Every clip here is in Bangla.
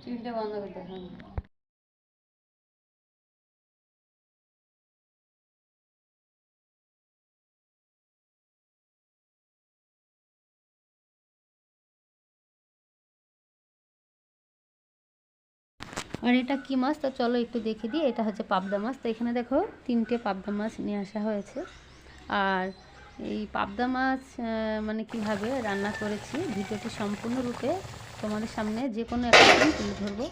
টিভিটা বন্ধ করতে হবে। আর এটা কী মাছ তো চলো একটু দেখে দিই। এটা হচ্ছে পাবদা মাছ। তো এখানে দেখো 3টে পাবদা মাছ নিয়ে আসা হয়েছে। আর এই পাবদা মাছ মানে কীভাবে রান্না করেছি ভিডিওটি সম্পূর্ণরূপে তোমাদের সামনে যে কোনো একটা দিন তুলে ধরবো।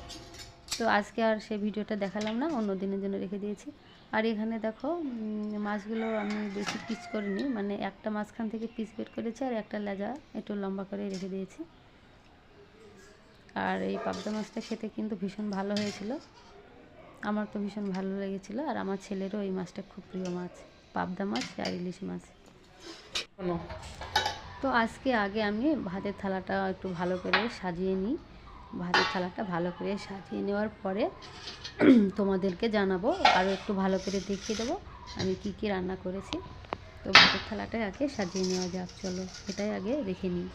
তো আজকে আর সেই ভিডিওটা দেখালাম না, অন্য দিনের জন্য রেখে দিয়েছি। আর এখানে দেখো মাছগুলো আমি বেশি পিস করিনি, মানে একটা মাঝখান থেকে পিস বের করেছি আর একটা লেজা একটু লম্বা করে রেখে দিয়েছি। আর এই পাবদা মাছটা খেতে কিন্তু ভীষণ ভালো হয়েছিল, আমার তো ভীষণ ভালো লেগেছিলো। আর আমার ছেলেরও এই মাছটা খুব প্রিয় মাছ, পাবদা মাছ আর ইলিশ মাছ। তো আজকে আগে আমি ভাতের থালাটা একটু ভালো করে সাজিয়ে নিই। ভাতের থালাটা ভালো করে সাজিয়ে নেওয়ার পরে তোমাদেরকে জানাবো, আরও একটু ভালো করে দেখিয়ে দেবো আমি কি কি রান্না করেছি। তো ভাতের থালাটা আগে সাজিয়ে নেওয়া যাক, চলো এটাই আগে দেখে নিই।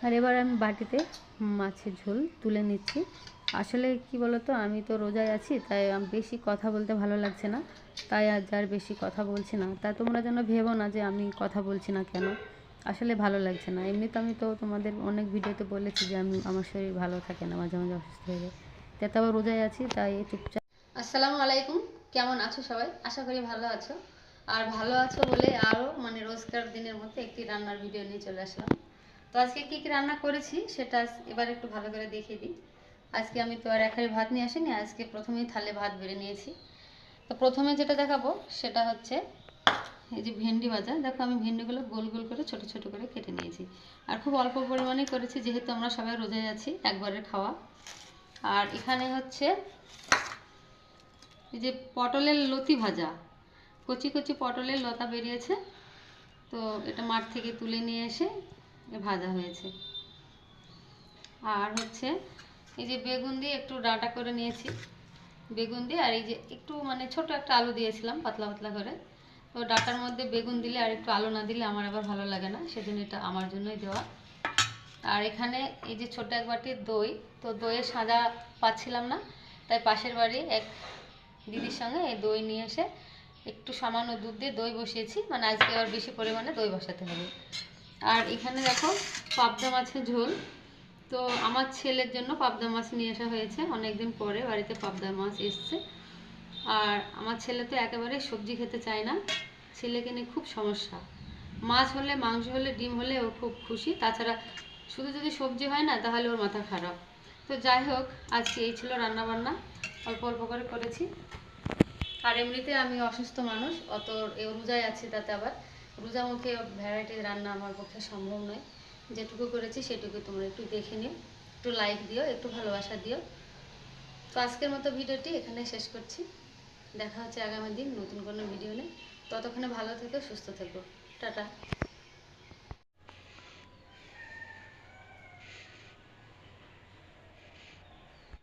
আর এবার আমি বাটিতে মাছের ঝোল তুলে নিচ্ছি। আসলে কি বলতো, আমি তো রোজায় আছি, তাই বেশি কথা বলতে ভালো লাগছে না, তাই আজ আর বেশি কথা বলছি না। তা তোমরা যেন ভেবো না যে আমি কথা বলছি না কেন, আসলে ভালো লাগছে না। এমনিতে আমি তো তোমাদের অনেক ভিডিওতে বলেছি যে আমার শরীর ভালো থাকে না, মাঝে মাঝে অসুস্থ হয়ে যায়, তাতে আবার রোজায় আছি তাই চুপচাপ। আসসালামু আলাইকুম, কেমন আছো সবাই? আশা করি ভালো আছো। আর ভালো আছো বলে আরও মানে রোজকার দিনের মধ্যে একটি রান্নার ভিডিও নিয়ে চলে আসলাম। তো আজকে কী কী রান্না করেছি সেটা এবার একটু ভালো করে দেখিয়ে দিই। আজকে আমি তো আর একাই ভাত নিয়ে আসিনি, আজকে প্রথমেই থালে ভাত বেড়ে নিয়েছি। তো প্রথমে যেটা দেখাবো সেটা হচ্ছে এই যে ভেন্ডি ভাজা। দেখো আমি ভেন্ডিগুলো গোল গোল করে ছোট ছোট করে কেটে নিয়েছি, আর খুব অল্প পরিমাণেই করেছি যেহেতু আমরা সবাই রোজায় আছি, একবারের খাওয়া। আর এখানে হচ্ছে এই যে পটলের লতি ভাজা, কচি কচি পটলের লতা বেরিয়েছে, তো এটা মাঠ থেকে তুলে নিয়ে এসে ভাজা হয়েছে। আর হচ্ছে এই যে বেগুন দিয়ে একটু ডাঁটা করে নিয়েছি, বেগুন দিয়ে, আর এই যে একটু মানে ছোট একটা আলু দিয়েছিলাম পাতলা পাতলা করে। তো ডাঁটার মধ্যে বেগুন দিলে আর একটু আলু না দিলে আমার আবার ভালো লাগে না, সেজন্য এটা আমার জন্যই দেওয়া। আর এখানে এই যে ছোট এক বাটির দই, তো দইয়ের সাজা পাচ্ছিলাম না, তাই পাশের বাড়ি এক দিদির সঙ্গে এই দই নিয়ে এসে একটু সামান্য দুধ দিয়ে দই বসিয়েছি, মানে আজকে আবার বেশি পরিমাণে দই বসাতে হবে। আর এখানে দেখো পাবদা মাছের ঝোল। তো আমার ছেলের জন্য পাবদা মাছ নিয়ে আসা হয়েছে, অনেকদিন পরে বাড়িতে পাবদা মাছ এসছে। আর আমার ছেলে তো একেবারে সবজি খেতে চায় না, ছেলেকে নিয়ে খুব সমস্যা। মাছ হলে, মাংস হলে, ডিম হলে ও খুব খুশি, তাছাড়া শুধু যদি সবজি হয় না তাহলে ওর মাথা খারাপ। তো যাই হোক, আজকে এই ছিল রান্নাবান্না, অল্প অল্প করে করেছি। আর এমনিতে আমি অসুস্থ মানুষ, অত রোজায় আছি, তাতে আবার রোজা মুখে ভ্যারাইটি রান্না আমার পক্ষে সম্ভব নয়। যেটুকু করেছি সেটুকু তোমরা একটু দেখে নিও, একটু লাইক দিও, একটু ভালোবাসা দিও। তো আজকের মতো ভিডিওটি এখানে শেষ করছি, দেখা হচ্ছে আগামী দিন নতুন কোনো ভিডিও নিয়ে। ততক্ষণে ভালো থেকো, সুস্থ থেকো, টাটা।